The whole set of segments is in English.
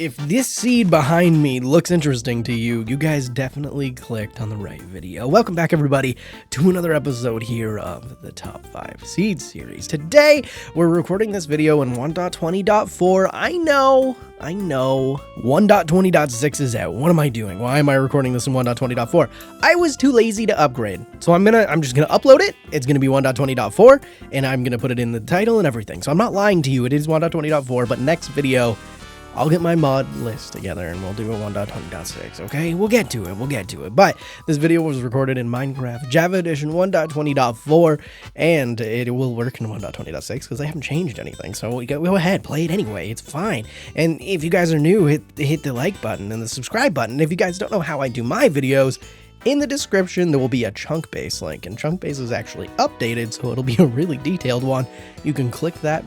If this seed behind me looks interesting to you, you guys definitely clicked on the right video. Welcome back, everybody, to another episode here of the Top 5 Seeds series. Today, we're recording this video in 1.20.4. I know. 1.20.6 is out. What am I doing? Why am I recording this in 1.20.4? I was too lazy to upgrade. So I'm just gonna upload it. It's gonna be 1.20.4, and I'm gonna put it in the title and everything. So I'm not lying to you. It is 1.20.4, but next video, I'll get my mod list together and we'll do a 1.20.6, okay? We'll get to it. But this video was recorded in Minecraft Java Edition 1.20.4, and it will work in 1.20.6 because they haven't changed anything. So go ahead, play it anyway. It's fine. And if you guys are new, hit the like button and the subscribe button. If you guys don't know how I do my videos, in the description, there will be a chunk base link, and chunk base is actually updated, so it'll be a really detailed one. You can click that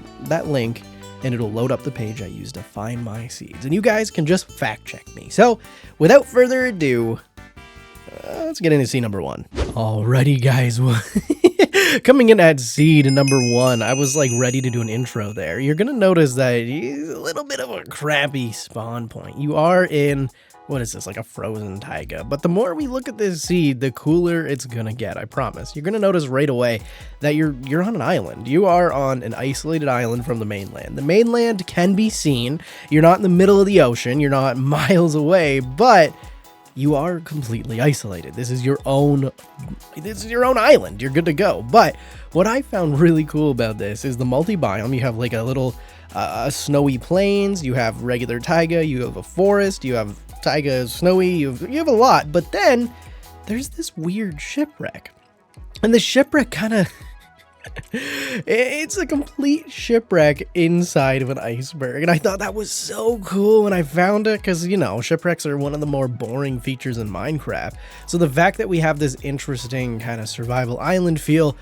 link, and it'll load up the page I use to find my seeds. And you guys can just fact check me. So, without further ado, let's get into seed number 1. Alrighty, guys. Coming in at seed number 1, I was like ready to do an intro there. You're gonna notice that it's a little bit of a crappy spawn point. You are in, what is this, like a frozen taiga? But the more we look at this seed, the cooler it's gonna get, I promise. You're gonna notice right away that you're on an island. You are on an isolated island from the mainland. The mainland can be seen. You're not in the middle of the ocean. You're not miles away, but you are completely isolated. This is your own island. You're good to go. But what I found really cool about this is the multi-biome. You have like a little snowy plains. You have regular taiga. You have a forest. You have taiga, snowy. You have a lot. But then there's this weird shipwreck. And the shipwreck kind of... it's a complete shipwreck inside of an iceberg, and I thought that was so cool when I found it, because, you know, shipwrecks are one of the more boring features in Minecraft. So the fact that we have this interesting kind of survival island feel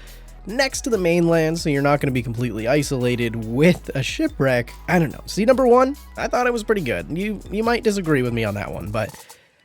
next to the mainland, so you're not going to be completely isolated with a shipwreck, I don't know. Seed number 1, I thought it was pretty good. You might disagree with me on that one, but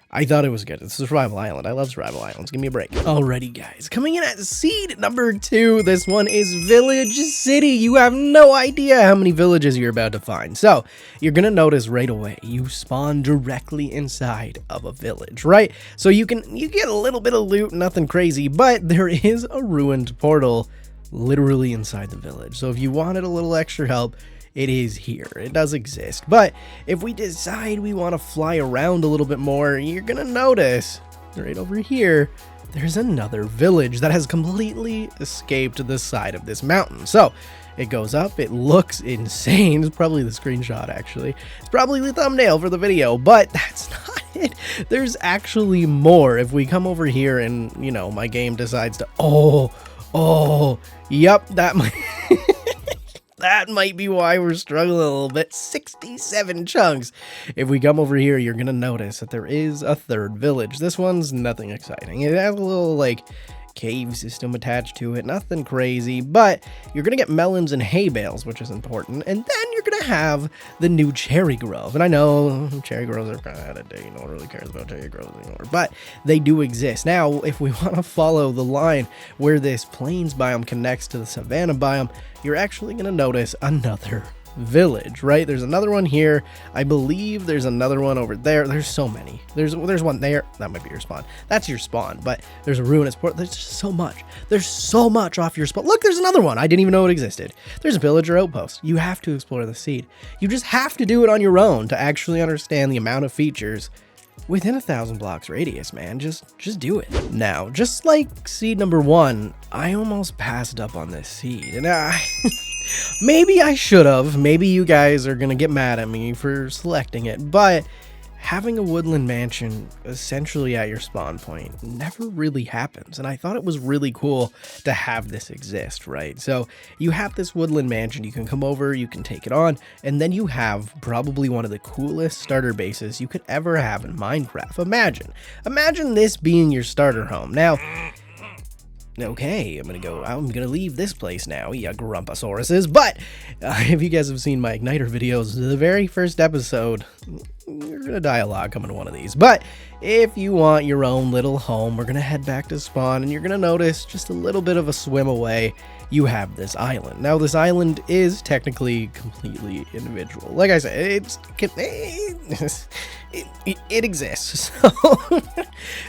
I thought it was good. It's a survival island. I love survival islands. Give me a break. Alrighty, guys. Coming in at seed number 2, this one is Village City. You have no idea how many villages you're about to find. So, you're going to notice right away, you spawn directly inside of a village, right? So you get a little bit of loot, nothing crazy, but there is a ruined portal literally inside the village. So if you wanted a little extra help, it is here. It does exist. But if we decide we want to fly around a little bit more, you're going to notice right over here, there's another village that has completely escaped the side of this mountain. So it goes up. It looks insane. It's probably the screenshot, actually. It's probably the thumbnail for the video, but that's not it. There's actually more. If we come over here and, you know, my game decides to, yep, that might... That might be why we're struggling a little bit. 67 chunks. If we come over here, you're going to notice that there is a third village. This one's nothing exciting. It has a little, like, cave system attached to it. Nothing crazy, but you're going to get melons and hay bales, which is important. And then you're going to have the new cherry grove. And I know cherry groves are kind of out of date. No one really cares about cherry groves anymore, but they do exist. Now, if we want to follow the line where this plains biome connects to the savanna biome, you're actually going to notice another village, right? There's another one here. I believe there's another one over there. There's so many. There's one there. That might be your spawn. That's your spawn, but there's a ruinous port. There's just so much. There's so much off your spawn. Look, there's another one. I didn't even know it existed. There's a villager outpost. You have to explore the seed. You just have to do it on your own to actually understand the amount of features within 1,000 blocks radius, man. Just do it. Now, just like seed number 1, I almost passed up on this seed, and maybe I should have. Maybe you guys are gonna get mad at me for selecting it, but having a woodland mansion essentially at your spawn point never really happens, and I thought it was really cool to have this exist, right? So you have this woodland mansion, you can come over, you can take it on, and then you have probably one of the coolest starter bases you could ever have in Minecraft. Imagine this being your starter home. Now, okay, I'm gonna leave this place now, ya grumpusauruses, but if you guys have seen my Igniter videos, the very first episode, you're gonna die a lot coming to one of these. But if you want your own little home, we're gonna head back to spawn, and you're gonna notice just a little bit of a swim away you have this island. Now, this island is technically completely individual. Like I said, it exists.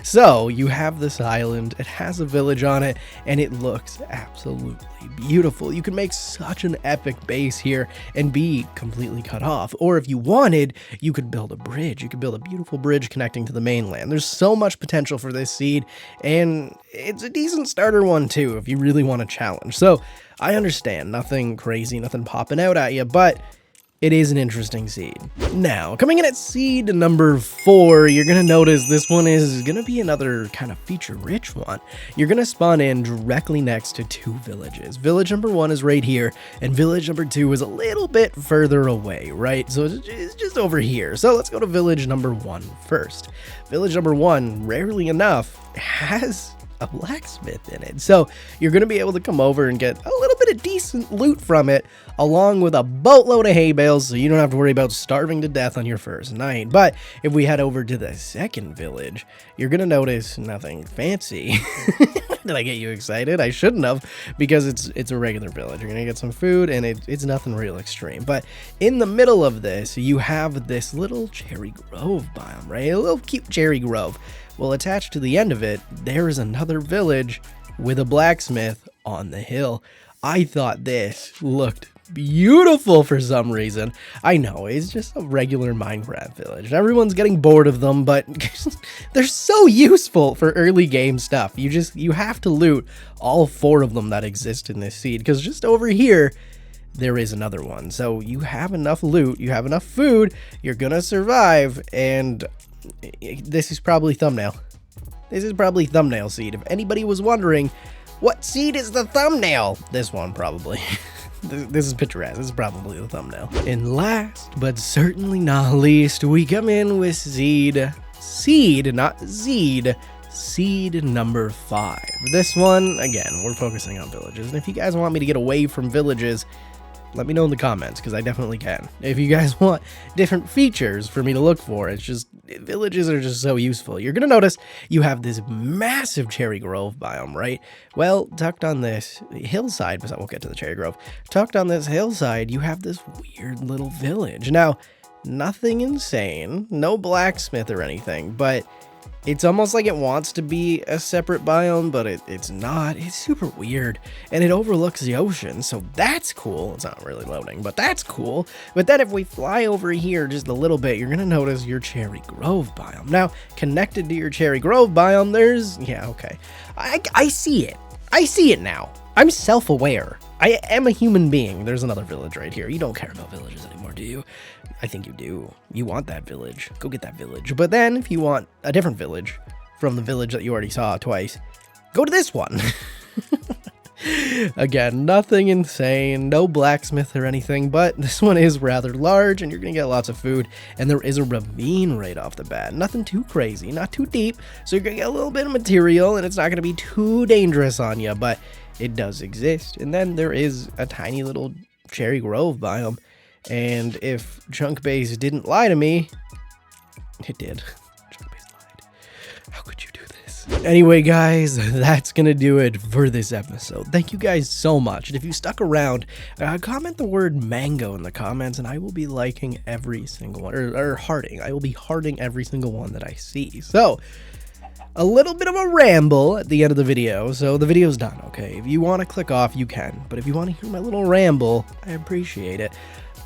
So you have this island, it has a village on it, and it looks absolutely beautiful. You can make such an epic base here and be completely cut off. Or if you wanted, you could build a bridge. You could build a beautiful bridge connecting to the mainland. There's so much potential for this seed, and it's a decent starter one too if you really want a challenge. So I understand, nothing crazy, nothing popping out at you, but it is an interesting seed. Now, coming in at seed number 4, you're going to notice this one is going to be another kind of feature-rich one. You're going to spawn in directly next to 2 villages. Village number 1 is right here, and village number 2 is a little bit further away, right? So it's just over here. So let's go to village number 1 first. Village number 1, rarely enough, has a blacksmith in it. So you're going to be able to come over and get a little bit of decent loot from it, along with a boatload of hay bales, so you don't have to worry about starving to death on your first night. But if we head over to the second village, you're going to notice nothing fancy. Did I get you excited? I shouldn't have, because it's a regular village. You're going to get some food, and it's nothing real extreme. But in the middle of this, you have this little cherry grove biome, right? A little cute cherry grove. Well, attached to the end of it, there is another village with a blacksmith on the hill. I thought this looked beautiful for some reason. I know, it's just a regular Minecraft village. Everyone's getting bored of them, but they're so useful for early game stuff. You have to loot all 4 of them that exist in this seed, because just over here, there is another one. So you have enough loot, you have enough food, you're gonna survive, and this is probably thumbnail. This is probably thumbnail seed. If anybody was wondering, what seed is the thumbnail? This one, probably. This is picturesque. This is probably the thumbnail. And last, but certainly not least, we come in with seed, not Zeed, seed number 5. This one, again, we're focusing on villages. And if you guys want me to get away from villages, let me know in the comments, because I definitely can. If you guys want different features for me to look for, it's just, villages are just so useful. You're going to notice you have this massive cherry grove biome, right? Well, tucked on this hillside, because I won't get to the cherry grove, tucked on this hillside, you have this weird little village. Now, nothing insane, no blacksmith or anything, but it's almost like it wants to be a separate biome, but it's not. It's super weird, and it overlooks the ocean, so that's cool. It's not really loading, but that's cool. But then if we fly over here just a little bit, you're going to notice your cherry grove biome. Now, connected to your cherry grove biome, there's... Yeah, okay. I see it. I see it now. I'm self-aware. I am a human being. There's another village right here. You don't care about villages anymore, do you? I think you do. You want that village. Go get that village. But then, if you want a different village from the village that you already saw twice, go to this one. Again, nothing insane, no blacksmith or anything, but this one is rather large, and you're going to get lots of food, and there is a ravine right off the bat. Nothing too crazy, not too deep, so you're going to get a little bit of material, and it's not going to be too dangerous on you, but it does exist. And then there is a tiny little cherry grove biome, and if Chunk Base didn't lie to me, it did. Chunk Base lied. How could you do this? Anyway, guys, that's gonna do it for this episode. Thank you guys so much. And if you stuck around, comment the word mango in the comments, and I will be liking every single one, or hearting. I will be hearting every single one that I see. So, a little bit of a ramble at the end of the video, so the video's done, okay? If you want to click off, you can, but if you want to hear my little ramble, I appreciate it.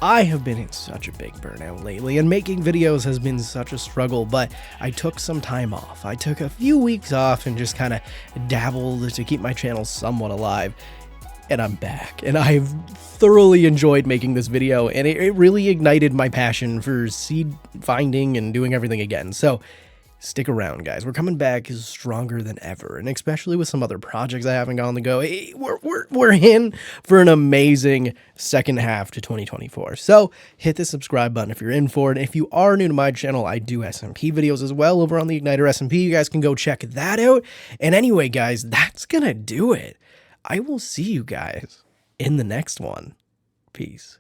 I have been in such a big burnout lately, and making videos has been such a struggle, but I took some time off. I took a few weeks off and just kind of dabbled to keep my channel somewhat alive, and I'm back, and I've thoroughly enjoyed making this video, and it really ignited my passion for seed finding and doing everything again. So stick around, guys. We're coming back stronger than ever, and especially with some other projects I haven't got on the go, we're in for an amazing second half to 2024. So hit the subscribe button if you're in for it. If you are new to my channel, I do SMP videos as well over on the Igniter SMP. You guys can go check that out. And anyway, guys, that's gonna do it. I will see you guys in the next one. Peace.